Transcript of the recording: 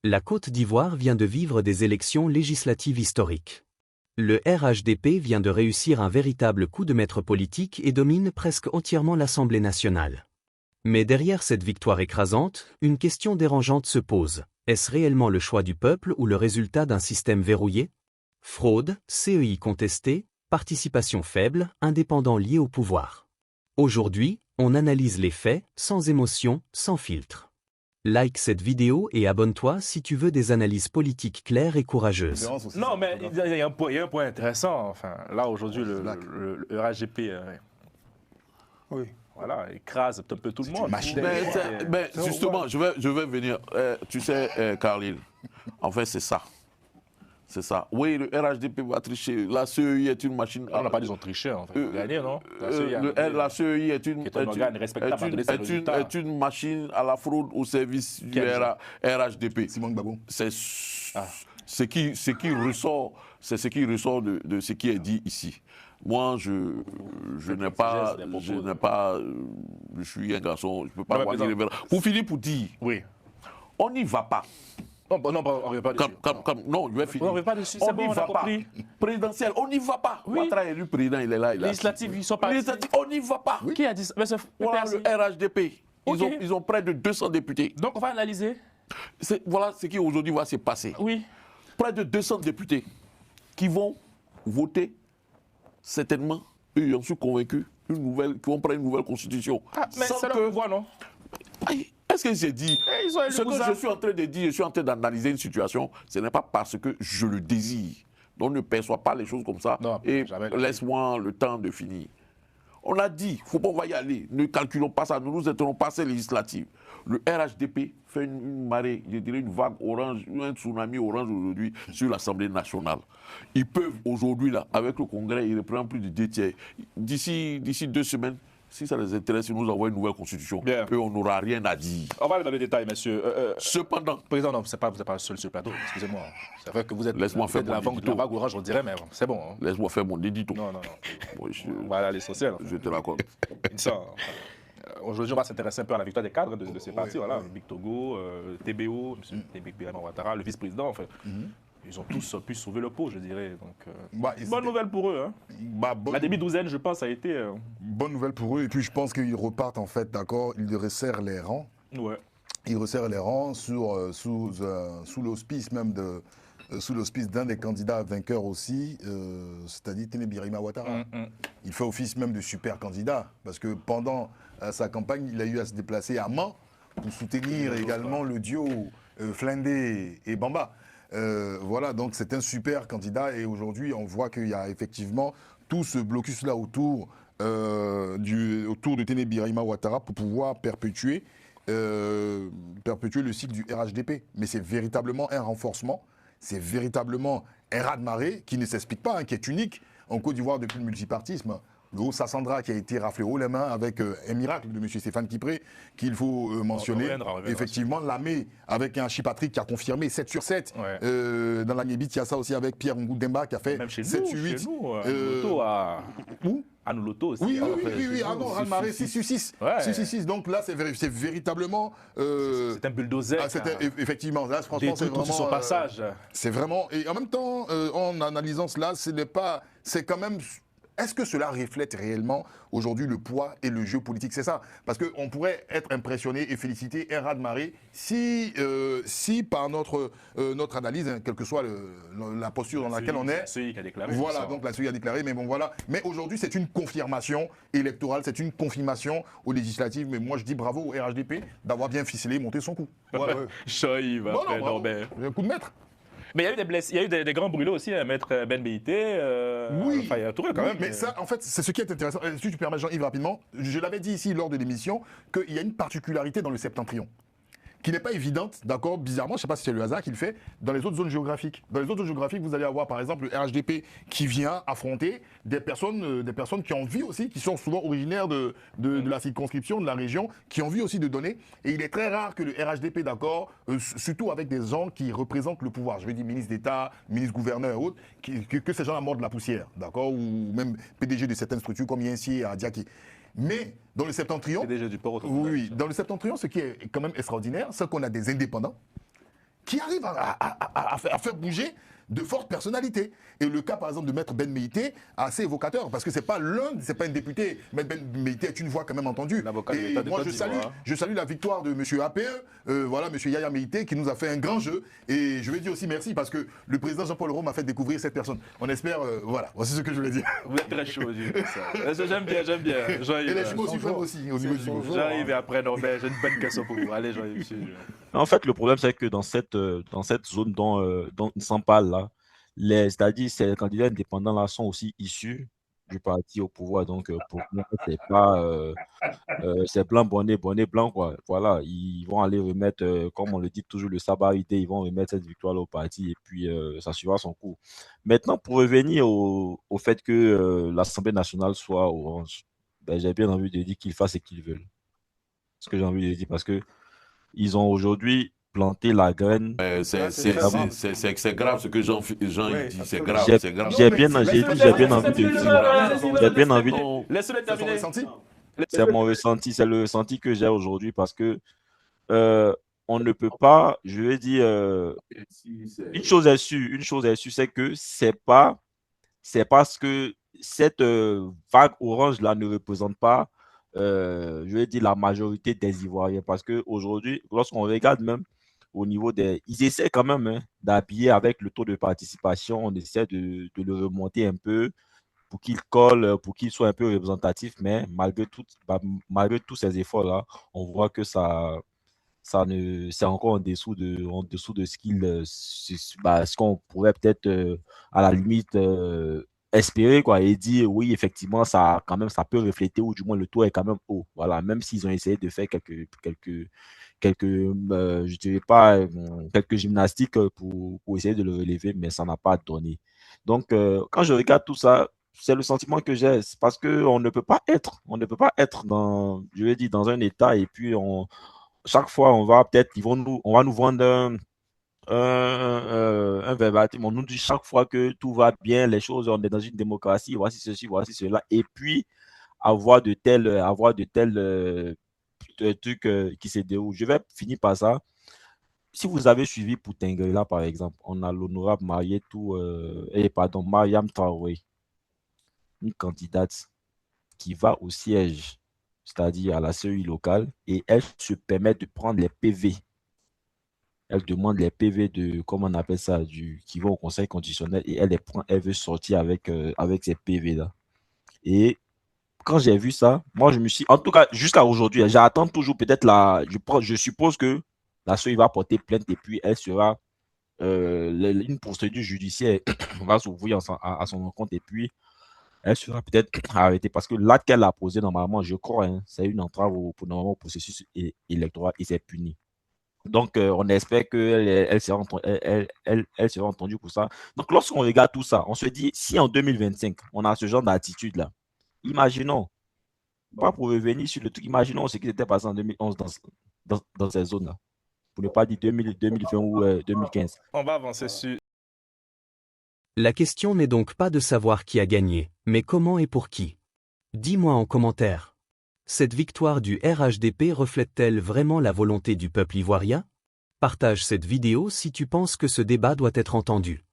La Côte d'Ivoire vient de vivre des élections législatives historiques. Le RHDP vient de réussir un véritable coup de maître politique et domine presque entièrement l'Assemblée nationale. Mais derrière cette victoire écrasante, une question dérangeante se pose. Est-ce réellement le choix du peuple ou le résultat d'un système verrouillé? Fraude, CEI contesté, participation faible, indépendants liés au pouvoir. Aujourd'hui, on analyse les faits, sans émotion, sans filtre. Like cette vidéo et abonne-toi si tu veux des analyses politiques claires et courageuses. Non, mais il y a un point intéressant. Enfin, là, aujourd'hui, le RHDP oui. Voilà, écrase un peu tout le monde. Mais justement, je vais venir. Tu sais, Carlyle, en fait, c'est ça. C'est ça. Oui, le RHDP va tricher. La CEI est une machine. On n'a pas dit qu'ils ont triché, en fait. Gagné, non? La CEI est une machine à la fraude au service du RHDP. Simon Gbagbo. C'est ce qui ressort de ce qui est dit ici. Moi, je suis un garçon, je ne peux pas avoir d'irrévérence. Pour finir, pour dire, oui. On n'y va pas. Non, on ne revient pas dessus. Non, je vais finir. On ne revient pas dessus, c'est bon, on a compris. Présidentiel, on n'y va pas. Oui. Ouattara est élu président, il est là. Législative, ils sont partis. On n'y va pas. Oui. Qui a dit ça? Voilà le RHDP. Ils ont près de 200 députés. Donc on va analyser. Voilà ce qui aujourd'hui va se passer. Oui. Près de 200 députés qui vont voter, certainement, eux, j'en suis convaincu, qui vont prendre une nouvelle constitution. Ah, mais c'est le pouvoir, non? Est-ce que j'ai dit ce que je suis en train de dire, je suis en train d'analyser une situation, ce n'est pas parce que je le désire. Donc ne perçois pas les choses comme ça et laisse-moi le temps de finir. On a dit, faut pas, on va y aller, ne calculons pas ça, nous n'étions pas ces législatives. Le RHDP fait une marée, je dirais une vague orange, un tsunami orange aujourd'hui sur l'Assemblée nationale. Ils peuvent aujourd'hui, là, avec le Congrès, ils reprennent plus de 2/3. D'ici 2 semaines, si ça les intéresse, ils nous envoient une nouvelle constitution. Bien. Eux, on n'aura rien à dire. On va aller dans les détails, monsieur. Cependant. Président, non, vous n'êtes pas seul sur le plateau, excusez-moi. C'est vrai que vous êtes Laisse-moi faire de la vague orange, on dirait, mais c'est bon. Hein. Laisse-moi faire mon édito. Non. Bon, on va aller à l'essentiel. Je te raconte. Aujourd'hui, on va s'intéresser un peu à la victoire des cadres de ces partis. Voilà, Big Togo, TBO, M. Ouattara, le vice-président, en fait. Ils ont tous pu sauver le pot, je dirais. Donc, bonne nouvelle pour eux. Hein. La demi-douzaine, je pense, a été... Bonne nouvelle pour eux. Et puis, je pense qu'ils repartent, en fait, d'accord. Ils resserrent les rangs. Ouais. Ils resserrent les rangs sous l'auspice même de... sous l'auspice d'un des candidats vainqueurs aussi, c'est-à-dire Téné Birahima Ouattara. Il fait office même de super candidat, parce que pendant sa campagne, il a eu à se déplacer à Mans pour soutenir également le duo Flindé et Bamba. Voilà, donc c'est un super candidat et aujourd'hui on voit qu'il y a effectivement tout ce blocus-là autour de Téné Birahima Ouattara pour pouvoir perpétuer le cycle du RHDP. Mais c'est véritablement un renforcement, c'est véritablement un raz-de-marée qui ne s'explique pas, hein, qui est unique en Côte d'Ivoire depuis le multipartisme. Le haut Sassandra qui a été raflé haut les mains avec un miracle de M. Stéphane Kipré qu'il faut mentionner. Effectivement, Lamé avec un Chipatrick qui a confirmé 7 sur 7. Ouais. Dans la Guébite, il y a ça aussi avec Pierre Ngoudemba qui a fait 7 sur 8. Chez nous, où à nous l'auto aussi. Oui, ah non, Raz-de-marée 6 sur 6. Ouais. 6 sur 6. Donc là, c'est véritablement... c'est un bulldozer. Effectivement, là, franchement, c'est vraiment... son passage. C'est vraiment... Et en même temps, en analysant cela, c'est quand même... Est-ce que cela reflète réellement aujourd'hui le poids et le jeu politique? C'est ça. Parce qu'on pourrait être impressionné et féliciter un raz-de-marée si par notre analyse, hein, quelle que soit la posture dans laquelle on est. La CEI qui a déclaré. Voilà, donc la CEI a déclaré, mais bon voilà. Mais aujourd'hui, c'est une confirmation électorale, c'est une confirmation aux législatives. Mais moi, je dis bravo au RHDP d'avoir bien ficelé, monté son coup. Voilà. Chaïve, un coup de maître. Mais il y a eu des blessés, il y a eu des grands brûlés aussi, Maître Ben Beïté. Oui, enfin, il y a tout quand même. Mais ça, en fait, c'est ce qui est intéressant. Si tu permets, Jean-Yves, rapidement, je l'avais dit ici lors de l'émission, qu'il y a une particularité dans le septentrion, qui n'est pas évidente, d'accord, bizarrement, je ne sais pas si c'est le hasard qui le fait, dans les autres zones géographiques. Dans les autres zones géographiques, vous allez avoir par exemple le RHDP qui vient affronter des personnes qui ont envie aussi, qui sont souvent originaires de la circonscription, de la région, qui ont envie aussi de donner. Et il est très rare que le RHDP, d'accord, surtout avec des gens qui représentent le pouvoir, je veux dire ministre d'État, ministre gouverneur et autres, que ces gens-là mordent la poussière, d'accord, ou même PDG de certaines structures comme Yensi à Diaké. Mais dans le septentrion, PDG du port oui, dans le septentrion, ce qui est quand même extraordinaire, c'est qu'on a des indépendants qui arrive à faire bouger de fortes personnalités. Et le cas, par exemple, de Maître Ben Meïté, assez évocateur, parce que c'est pas un député. Maître Ben Meïté est une voix quand même entendue. Et moi, je salue la victoire de M. APE, voilà, M. Yaya Meïté, qui nous a fait un grand jeu. Et je vais dire aussi merci, parce que le président Jean-Paul Leroy m'a fait découvrir cette personne. On espère, voilà, voici ce que je voulais dire. Vous êtes très chaud, j'aime bien. Et les jumeaux suprêmes aussi, au niveau du jumeau. J'arrive et après, non, mais j'ai une bonne question pour vous. Allez, Jean-Yves. En fait, le problème, c'est que dans cette zone dont on s'en parle là, c'est-à-dire ces candidats indépendants là sont aussi issus du parti au pouvoir. Donc, pour moi, c'est pas c'est blanc, bonnet, blanc, quoi. Voilà, ils vont aller remettre, comme on le dit toujours, le sabbat idée, ils vont remettre cette victoire là au parti et puis ça suivra son cours. Maintenant, pour revenir au fait que l'Assemblée nationale soit orange, ben, j'ai bien envie de dire qu'ils fassent ce qu'ils veulent. Ce que j'ai envie de dire, parce que ils ont aujourd'hui planté la graine. C'est grave ce que Jean dit, c'est grave. J'ai bien envie de dire. Laissez-le terminer. C'est mon ressenti, c'est le ressenti que j'ai aujourd'hui parce que on ne peut pas, je vais dire, une chose est sûre, c'est que c'est parce que cette vague orange là ne représente pas, je vais dire, la majorité des Ivoiriens, parce qu'aujourd'hui, lorsqu'on regarde même au niveau ils essaient quand même d'habiller avec le taux de participation, on essaie de le remonter un peu pour qu'il colle, pour qu'il soit un peu représentatif, mais malgré tous ces efforts-là, on voit que c'est encore en dessous de ce qu'on pourrait peut-être, à la limite, espérer, quoi, et dire oui, effectivement, ça peut refléter, ou du moins le taux est quand même haut. Voilà, même s'ils ont essayé de faire je dirais pas, quelques gymnastiques pour essayer de le relever, mais ça n'a pas donné. Donc, quand je regarde tout ça, c'est le sentiment que j'ai, c'est parce qu'on ne peut pas être dans, je vais dire, dans un état, et puis chaque fois, on va nous vendre un verbatim. On nous dit chaque fois que tout va bien, les choses, on est dans une démocratie, voici ceci, voici cela, et puis avoir de tels trucs qui se déroulent. Je vais finir par ça. Si vous avez suivi Poutinguela, par exemple, on a l'honorable Mariam Traoré, une candidate qui va au siège, c'est-à-dire à la CEI locale, et elle se permet de prendre les PV. Elle demande les PV comment on appelle ça, qui vont au Conseil constitutionnel, et elle les prend, elle veut sortir avec ces PV-là. Et quand j'ai vu ça, moi je me suis, en tout cas jusqu'à aujourd'hui, j'attends toujours peut-être je suppose que la CEI va porter plainte et puis elle sera, une procédure judiciaire va s'ouvrir à son encontre et puis elle sera peut-être arrêtée parce que l'acte qu'elle a posé normalement, je crois, c'est une entrave au processus électoral et c'est puni. Donc, on espère qu'elle sera entendue pour ça. Donc, lorsqu'on regarde tout ça, on se dit, si en 2025, on a ce genre d'attitude-là, imaginons, pas pour revenir sur le truc, imaginons ce qui s'était passé en 2011 dans ces zones-là, pour ne pas dire 2020 ou 2015. On va avancer sur... La question n'est donc pas de savoir qui a gagné, mais comment et pour qui. Dis-moi en commentaire. Cette victoire du RHDP reflète-t-elle vraiment la volonté du peuple ivoirien? Partage cette vidéo si tu penses que ce débat doit être entendu.